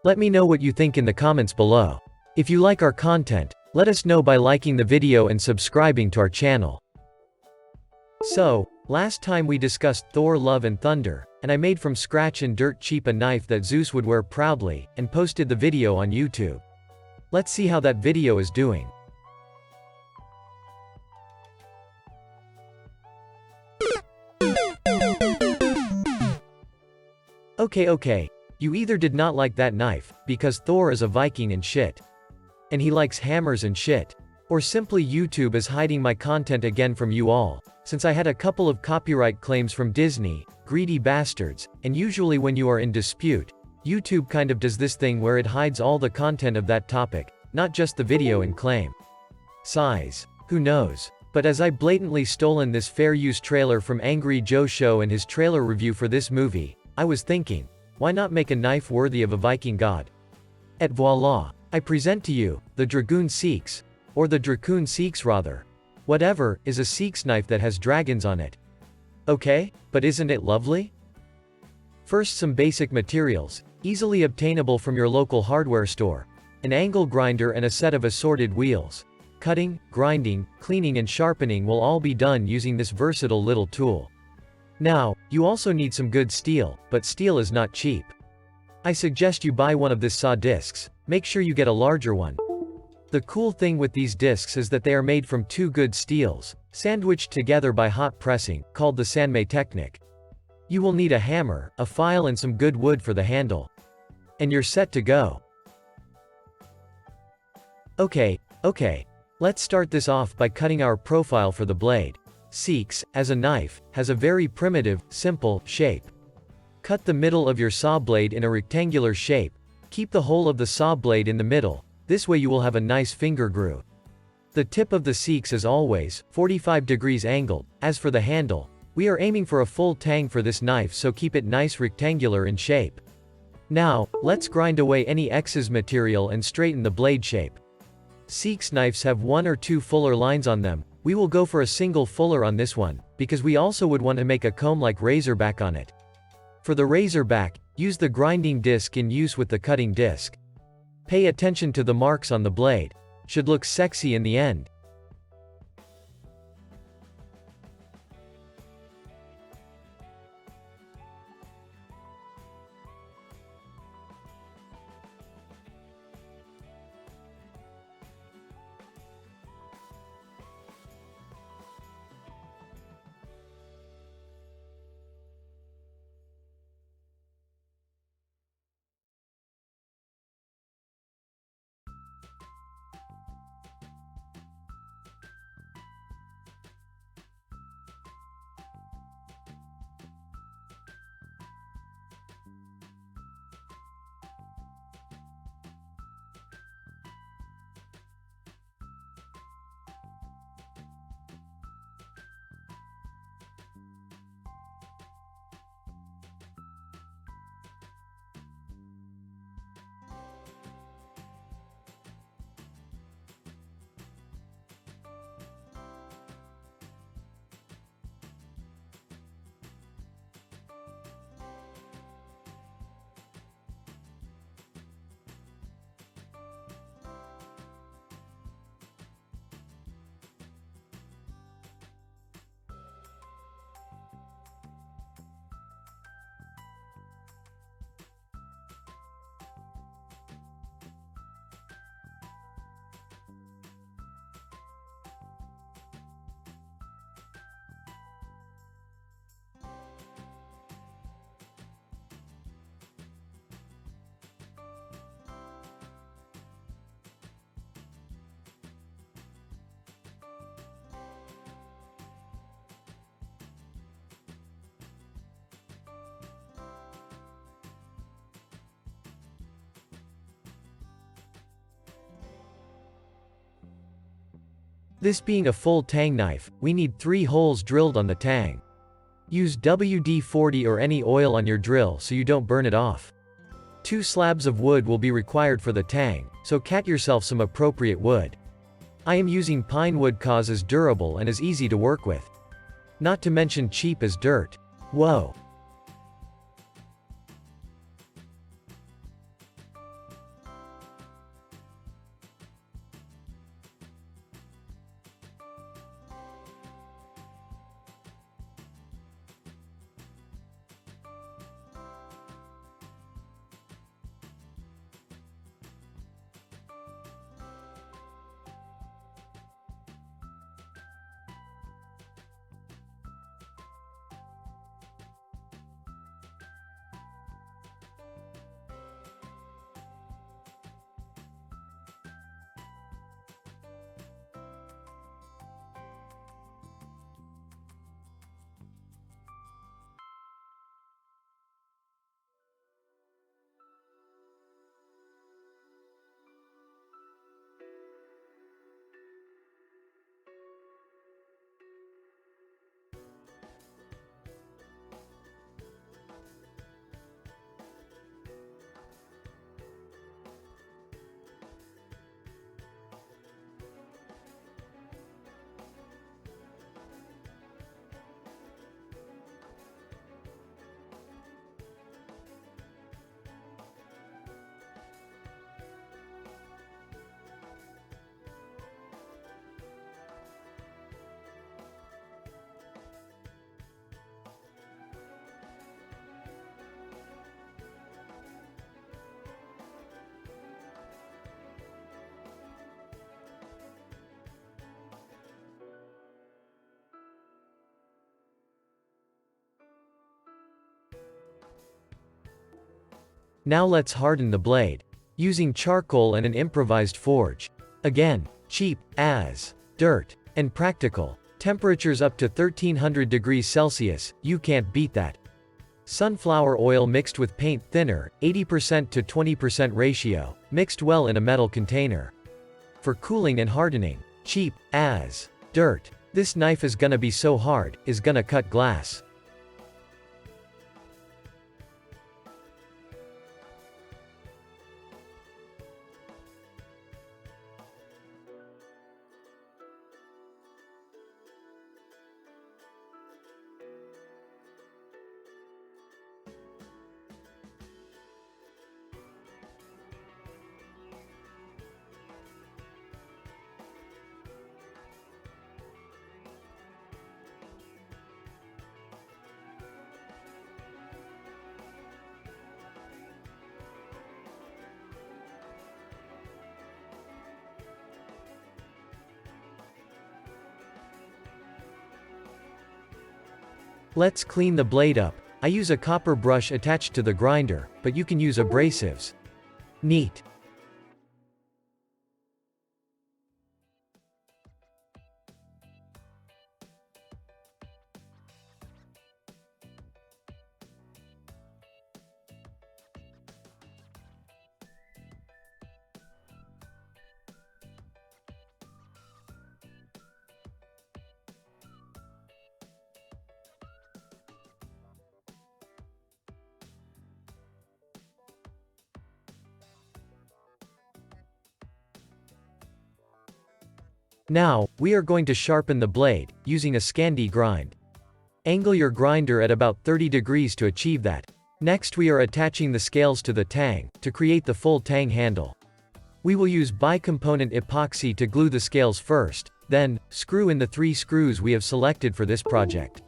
Let me know what you think in the comments below. If you like our content, let us know by liking the video and subscribing to our channel. So, last time we discussed Thor Love and Thunder, and I made from scratch and dirt cheap a knife that Zeus would wear proudly, and posted the video on YouTube. Let's see how that video is doing. Okay, you either did not like that knife, because Thor is a Viking and shit. And he likes hammers and shit. Or simply YouTube is hiding my content again from you all, since I had a couple of copyright claims from Disney, greedy bastards, and usually when you are in dispute, YouTube kind of does this thing where it hides all the content of that topic, not just the video and claim. Size. Who knows? But as I blatantly stolen this fair use trailer from Angry Joe Show and his trailer review for this movie, I was thinking, why not make a knife worthy of a Viking god? Et voila! I present to you, the Dragoon Seax, or the Drakoon Seax rather. Whatever, is a Seax knife that has dragons on it. Okay, but isn't it lovely? First, some basic materials, easily obtainable from your local hardware store. An angle grinder and a set of assorted wheels. Cutting, grinding, cleaning and sharpening will all be done using this versatile little tool. Now, you also need some good steel, but steel is not cheap. I suggest you buy one of this saw discs. Make sure you get a larger one. The cool thing with these discs is that they are made from two good steels, sandwiched together by hot pressing, called the Sanmei technique. You will need a hammer, a file and some good wood for the handle. And you're set to go. Okay, let's start this off by cutting our profile for the blade. Seax, as a knife, has a very primitive, simple shape. Cut the middle of your saw blade in a rectangular shape. Keep the whole of the saw blade in the middle, this way you will have a nice finger groove. The tip of the Seax is always 45 degrees angled. As for the handle, we are aiming for a full tang for this knife, so keep it nice rectangular in shape. Now, let's grind away any excess material and straighten the blade shape. Seax knives have one or two fuller lines on them. We will go for a single fuller on this one, because we also would want to make a comb-like razor back on it. For the razor back, use the grinding disc in use with the cutting disc. Pay attention to the marks on the blade. Should look sexy in the end. This being a full tang knife, we need 3 holes drilled on the tang. Use WD-40 or any oil on your drill so you don't burn it off. 2 slabs of wood will be required for the tang, so cat yourself some appropriate wood. I am using pine wood cause is durable and is easy to work with. Not to mention cheap as dirt. Whoa. Now let's harden the blade. Using charcoal and an improvised forge. Again, cheap as dirt, and practical. Temperatures up to 1300 degrees Celsius, you can't beat that. Sunflower oil mixed with paint thinner, 80% to 20% ratio, mixed well in a metal container. For cooling and hardening. Cheap as dirt. This knife is gonna be so hard, is gonna cut glass. Let's clean the blade up. I use a copper brush attached to the grinder, but you can use abrasives. Neat. Now, we are going to sharpen the blade, using a Scandi grind. Angle your grinder at about 30 degrees to achieve that. Next we are attaching the scales to the tang, to create the full tang handle. We will use bi-component epoxy to glue the scales first, then, screw in the 3 screws we have selected for this project.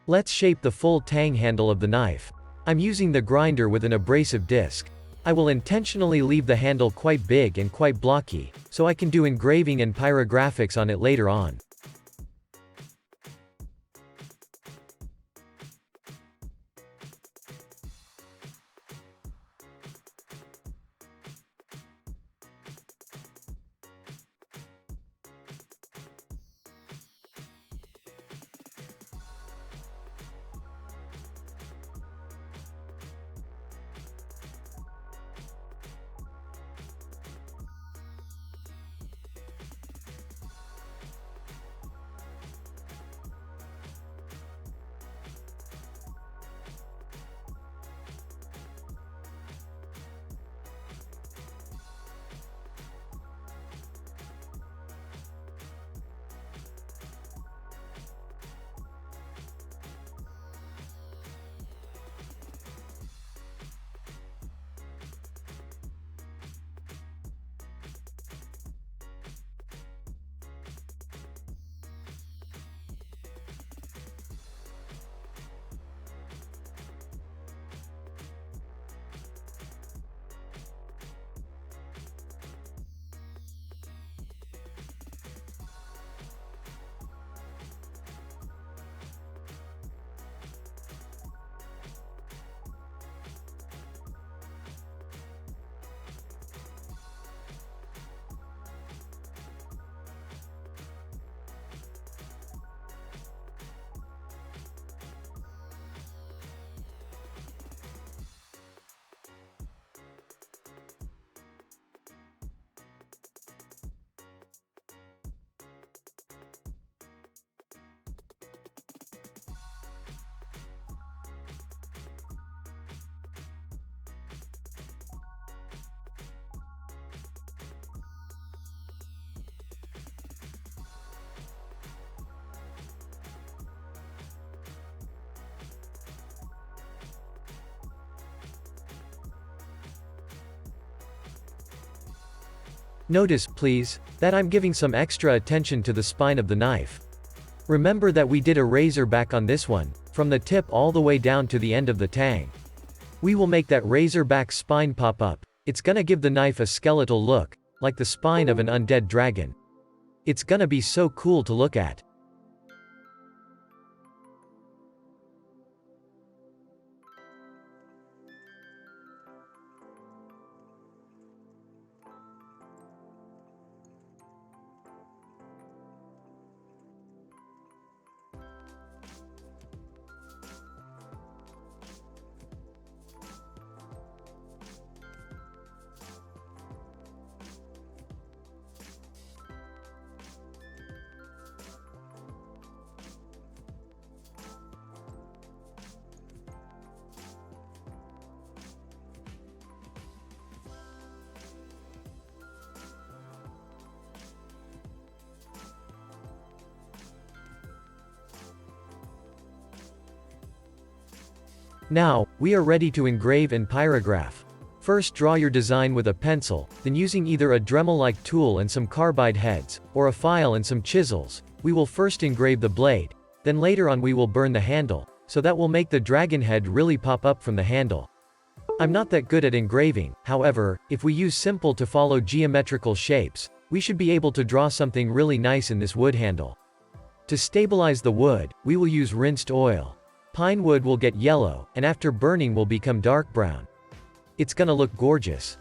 Let's shape the full tang handle of the knife. I'm using the grinder with an abrasive disc. I will intentionally leave the handle quite big and quite blocky, so I can do engraving and pyrographics on it later on. Notice, please, that I'm giving some extra attention to the spine of the knife. Remember that we did a razor back on this one, from the tip all the way down to the end of the tang. We will make that razor back spine pop up. It's gonna give the knife a skeletal look, like the spine of an undead dragon. It's gonna be so cool to look at. Now, we are ready to engrave and pyrograph. First draw your design with a pencil, then using either a Dremel-like tool and some carbide heads, or a file and some chisels, we will first engrave the blade, then later on we will burn the handle, so that will make the dragon head really pop up from the handle. I'm not that good at engraving, however, if we use simple to follow geometrical shapes, we should be able to draw something really nice in this wood handle. To stabilize the wood, we will use rinsed oil. Pine wood will get yellow, and after burning will become dark brown. It's gonna look gorgeous.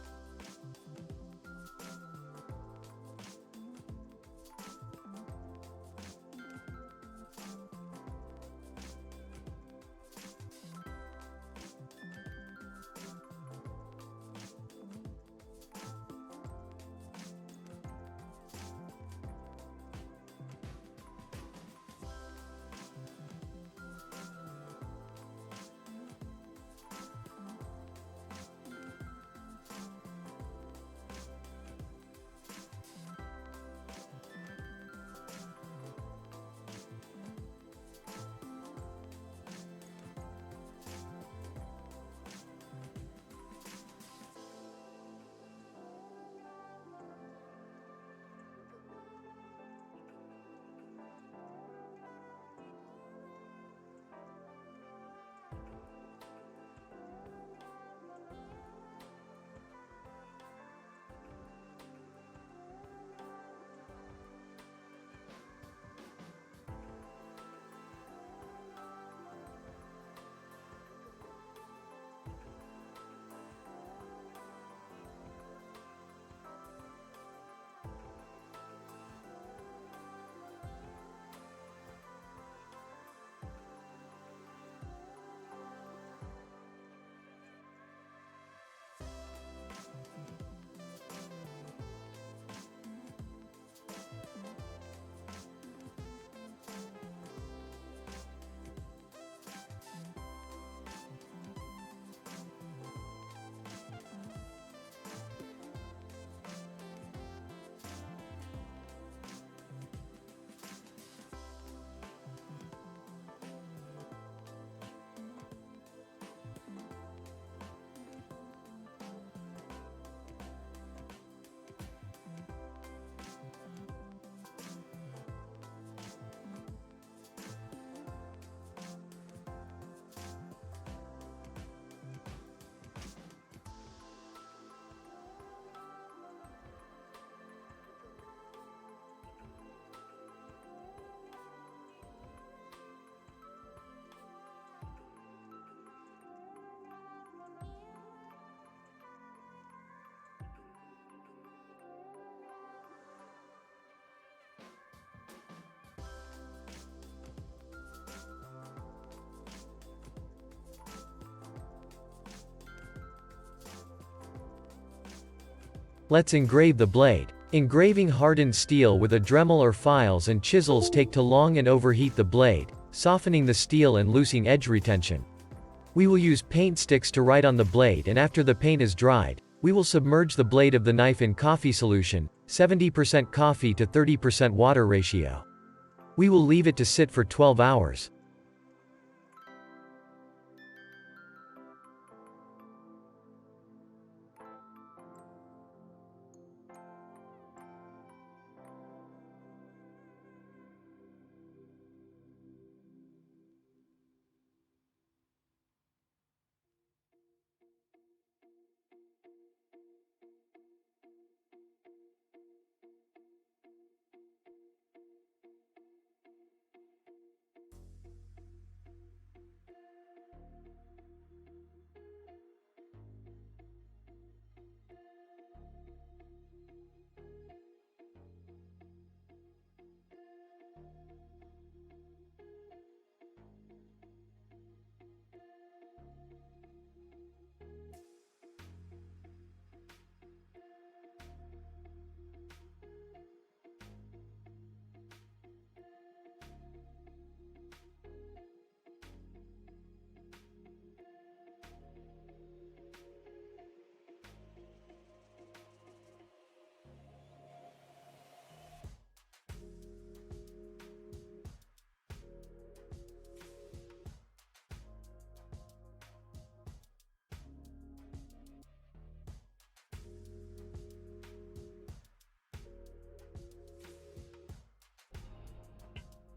Let's engrave the blade. Engraving hardened steel with a Dremel or files and chisels take too long and overheat the blade, softening the steel and losing edge retention. We will use paint sticks to write on the blade, and after the paint is dried, we will submerge the blade of the knife in coffee solution, 70% coffee to 30% water ratio. We will leave it to sit for 12 hours.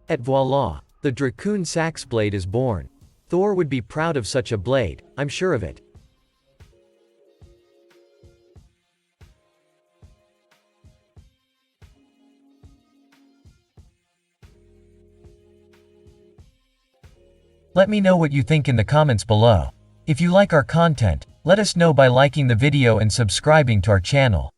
Et voila! The Drakoon Seax blade is born. Thor would be proud of such a blade, I'm sure of it. Let me know what you think in the comments below. If you like our content, let us know by liking the video and subscribing to our channel.